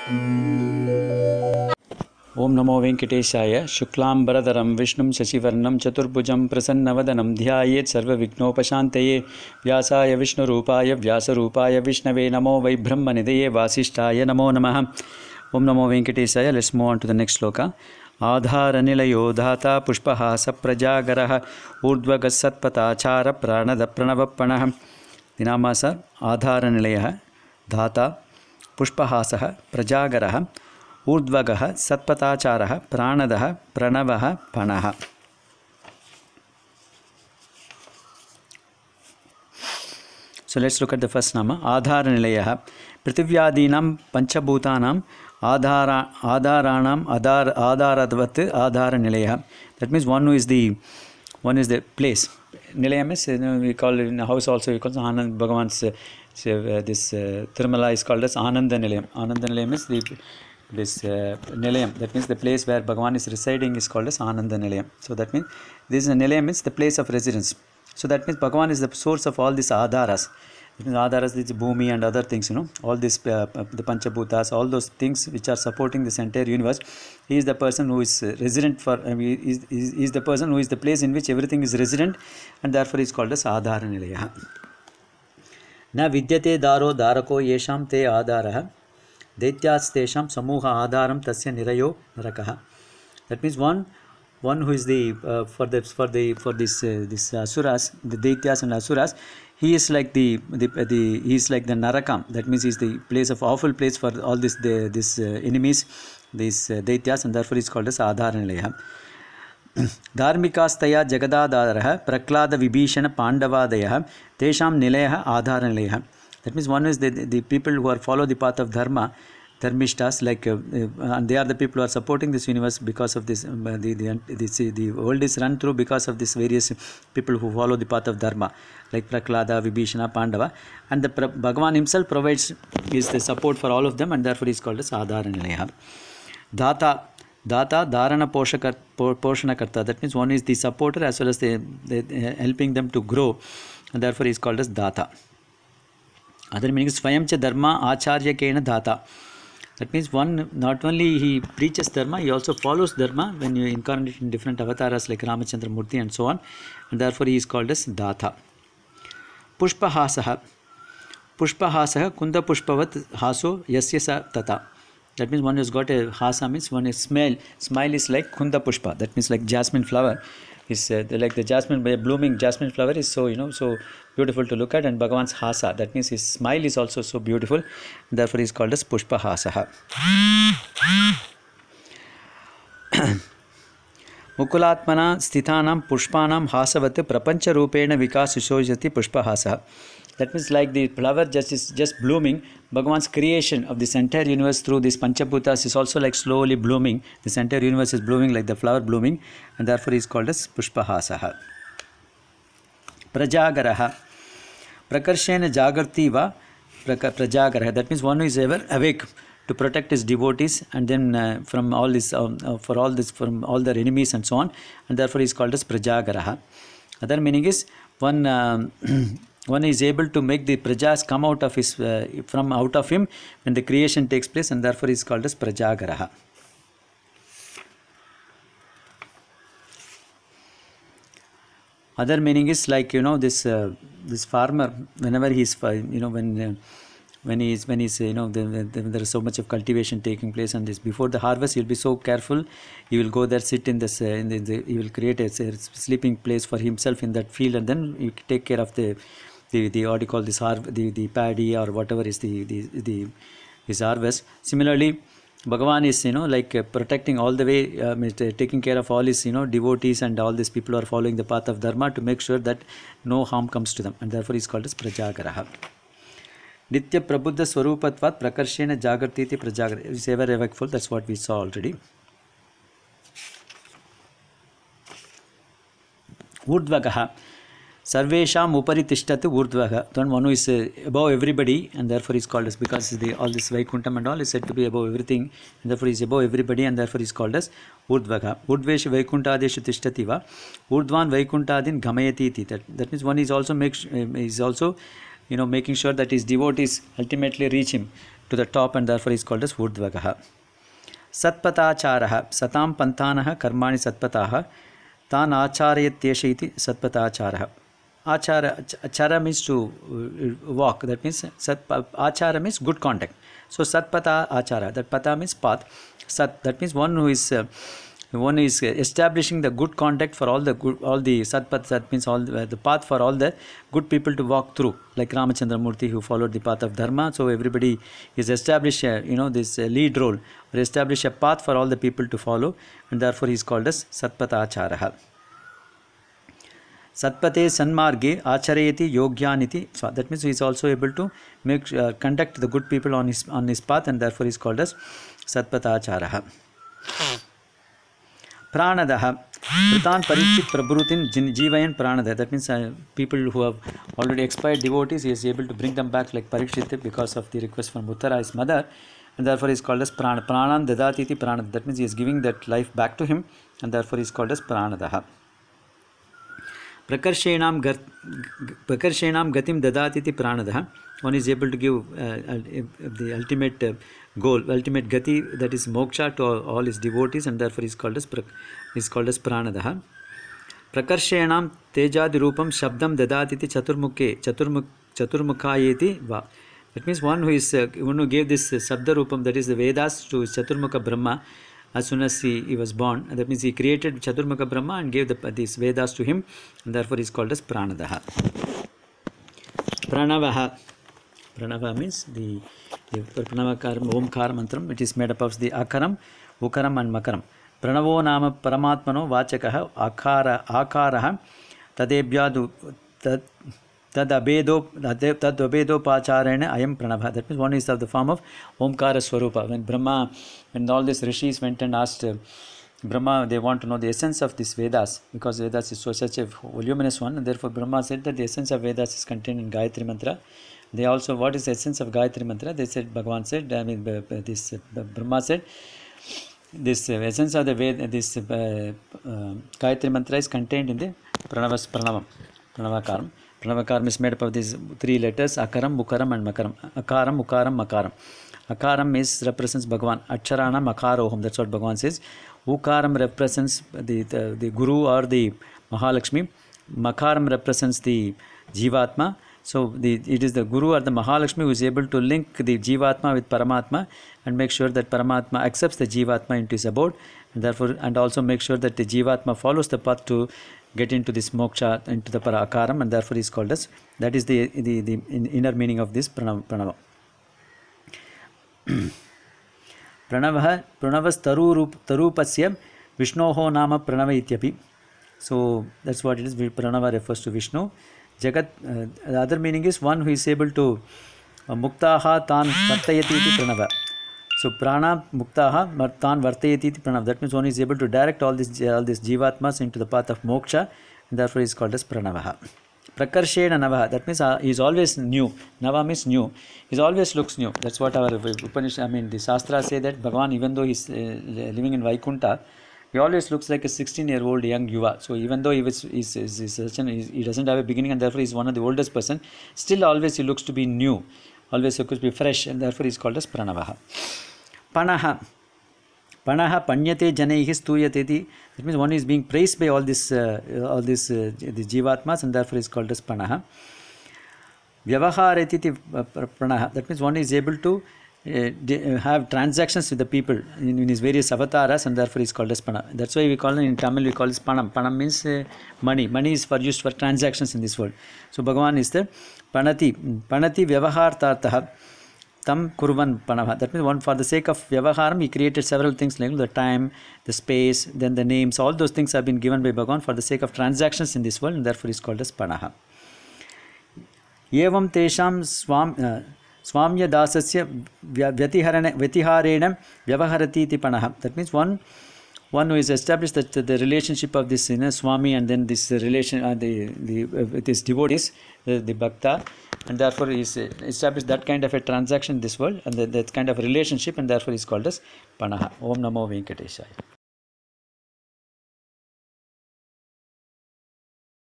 ओम नमो वेंकटेशाय शुक्लांबरधरं विष्णुं शशिवर्णं चतुर्भुजं प्रसन्नवदनं ध्यायेत् सर्वविघ्नोपशान्तये व्यासाय विष्णुरूपाय व्यासरूपाय विष्णवे नमो वै ब्रह्मनिधये वासिष्ठाय नमो नमः। ओम नमो वेंकटेशाय। Let's move on to the next shloka. आधारनिलयो धाता पुष्पहास प्रजागरः ऊर्ध्वगस्सत्पथाचार प्राणद प्रणवप्पणः। दिनामास आधारनिलयः धाता पुष्पहासः प्रजागरः ऊर्ध्वगः सत्पथाचारः प्राणदः प्रणवः पणः। So let's look at the first nama. Adharanilaya. Prithivyaadinam panchabhutanam adharanam adharadvat adharanilaya. That means one is the place. Nilayam is, we call it in a house also, we call it Anand Bhagavan's this Tirumala is called as Ananda Nilayam. Ananda Nilayam is this Nilayam. That means the place where Bhagavan is residing is called as Ananda Nilayam. So that means this Nilayam is the place of residence. So that means Bhagavan is the source of all these adharas. It means adharas, this bhumi and other things, all this, the Panchabhutas, all those things which are supporting this entire universe. He is the person who is resident for, he is the person who is the place in which everything is resident, and therefore is called as Adharanilaya. Na vidyate daro darako yesham te adharah daityastesham samuha adharam tasya nirayo narakaha. That means one who is the for this asuras, the daityas and asuras, he is like he is like the narakam. That means he is the place of awful place for all this enemies, these daityas, and therefore he is called as Adharanilaya. Dharmikastaya jagadadharah praklada vibhishana pandavadayah tesham nilayah adharanilaya. That means one is the people who are follow the path of dharma, dharmishtas, like and they are the people who are supporting this universe because of this. The world is run through because of these various people who follow the path of dharma, like Praklada, Vibhishana, Pandava, and the Bhagavan himself provides is the support for all of them, and therefore he is called as Adharanilaya. Data Dharana Poshanakarta. That means one is the supporter as well as the helping them to grow, and therefore he is called as Data. Other meaning is Swayamcha Dharma Acharya Kena Data. That means one, not only he preaches Dharma, he also follows Dharma when you incarnate in different avatars like Ramachandra Murti and so on, and therefore he is called as Data. Pushpahasaha Kunda Pushpavat Haso Yasya Sa Tata. That means one has got a hasa, means one is smile is like Kunda Pushpa. That means like jasmine flower is like the jasmine, blooming jasmine flower is so so beautiful to look at, and Bhagavan's hasa, that means his smile is also so beautiful, and therefore he is called as Pushpa Hasaha. Mukulatmana stithanam pushpanam hasavat prapancha rupena vikas sushojati Pushpa Hasaha. That means like the flower is just blooming, Bhagavan's creation of this entire universe through these Panchabhutas is also like slowly blooming. This entire universe is blooming like the flower blooming, and therefore he is called as Pushpahasaha. Prajagaraha Prakarshena Jagartiva Prajagaraha. That means one who is ever awake to protect his devotees, and then from all this from all their enemies and so on, and therefore he is called as Prajagaraha. Other meaning is one is able to make the prajas come out of his out of him when the creation takes place, and therefore he is called as Prajagaraha. Other meaning is like this farmer, whenever he is when he is there is so much of cultivation taking place, and this before the harvest he will be so careful. He will go there, sit in this he will create a sleeping place for himself in that field, and then he take care of the what do you call this the paddy or whatever is his harvest. Similarly, Bhagavan is like protecting all the way, taking care of all his devotees and all these people who are following the path of dharma, to make sure that no harm comes to them, and therefore he is called as Prajagaraha. Nitya Prabuddha Swarupatvat Prakarshena Jagartiti Prajagaraha. Is ever wakeful. That's what we saw already. Urdvagaha Sarvesham Upari Tishtatu Urdvaga. Then one who is above everybody, and therefore he is called as, because all this Vaikuntham and all is said to be above everything, and therefore he is above everybody, and therefore he is called as Urdvaga. Urdvesh Vaikuntadeshu Tishtativa Urdvan Vaikuntadin Gamayati iti. That means one is also making sure that his devotees ultimately reach him. to the top, and therefore is called as urdhvagah. Satpatacharah, satam pantanah karmani satpatah, tan acharyatyesha iti satpatacharah. Achara means to walk, that means achara means good conduct. So satpata achara, that pata means path. Sat, that means one is establishing the good conduct for all the satpat, that means all the path for all the good people to walk through, like Ramachandra Murthy, who followed the path of dharma. So everybody is established this lead role, or establish a path for all the people to follow, and therefore he is called as satpata achara. Satpate sanmarge acharayati yogyaniti. So that means he is also able to conduct the good people on his path, and therefore he is called as satpata achara. Pranadaha, Pritan Parichit Prabhutin Jivayan Pranada. That means people who have already expired devotees, he is able to bring them back like Parikshit because of the request from Uttara, his mother, and therefore he is called as Pranan Dadatiti Pranada. That means he is giving that life back to him, and therefore he is called as Pranadaha. Prakarshenam Gatim Dadatiti Pranadaha. One is able to give the ultimate goal, ultimate gati, that is moksha, to all his devotees, and therefore is called as pranadaha. Prakarshenam tejadi rupam shabdam dadatiti chaturmukhayeti va. That means one who gave this sabda rupam, that is the Vedas, to Chaturmukha Brahma as soon as he was born. That means he created Chaturmukha Brahma and gave these Vedas to him, and therefore is called as pranadaha. Pranavaha. Pranava means the Pranavakar Omkar mantram, which is made up of the Akaram, Ukaram and Makaram. Pranavo nama Paramatmano Vachakaha Akaraha Tadebhyadu Tadabedo Pacharena Ayam Pranava. That means one is of the form of Omkara Swarupa. When all these rishis went and asked Brahma, they want to know the essence of this Vedas, because Vedas is such a voluminous one, and therefore Brahma said that the essence of Vedas is contained in Gayatri Mantra. They also, what is the essence of Gayatri Mantra? They said, Bhagavan said, Brahma said, this essence of the Veda, this Gayatri Mantra is contained in the Pranavakaram. Pranavakaram is made up of these three letters, Akaram, Ukaram and Makaram. Akaram, Ukaram, Makaram. Akaram represents Bhagavan. Aksharanam Akaroham, that's what Bhagavan says. Ukaram represents the Guru or the Mahalakshmi. Makaram represents the Jivatma. So it is the Guru or the Mahalakshmi who is able to link the Jivatma with Paramatma and make sure that Paramatma accepts the Jivatma into his abode, and therefore, and also make sure that the Jivatma follows the path to get into this moksha, into the Parakaram, and therefore is called as, that is the inner meaning of this Pranava. Pranavas Tarupasya Vishnoho Nama Pranava Ityapi. So that's what it is. Pranava refers to Vishnu. Jagat, the other meaning is one who is able to Muktaha Tan Vartayati iti Pranava. So Prana Muktaha Tan Vartayati iti Pranava. That means one is able to direct all these Jivatmas into the path of moksha, and therefore is called as Pranavaha. Prakarshena Navaha. That means he is always new. Nava means new. He always looks new. That's what our Upanishad, the Shastras say, that Bhagavan, even though he is living in Vaikunta, he always looks like a 16-year-old young yuva. So even though he doesn't have a beginning, and therefore he is one of the oldest person, still always he looks to be new, always looks to be fresh, and therefore he is called as Pranavaha. Panaha Panyate Janaihi Stuyateti. That means one is being praised by all this the Jivatmas, and therefore is called as Panaha. Vyavaharetiti Pranaha. That means one is able to have transactions with the people in his various avatars, and therefore is called as Pana. That's why we call it, in Tamil we call it Panam. Panam means money. Money is used for transactions in this world. So Bhagavan is the Panati Vyavahartartaha Tam Kurvan Panava. That means one, for the sake of Vyavaharam, he created several things like the time, the space, then the names. All those things have been given by Bhagavan for the sake of transactions in this world, and therefore is called as Panaha. Yevam Tesham Swamya Dasasya Vyatiharena Vyavaharati iti Panaha. That means one who is established that the relationship of this Swami, and then this relation with his devotees, the Bhakta, and therefore is established that kind of a transaction in this world, and that kind of relationship, and therefore is called as Panaha. Om Namo Venkateshaya.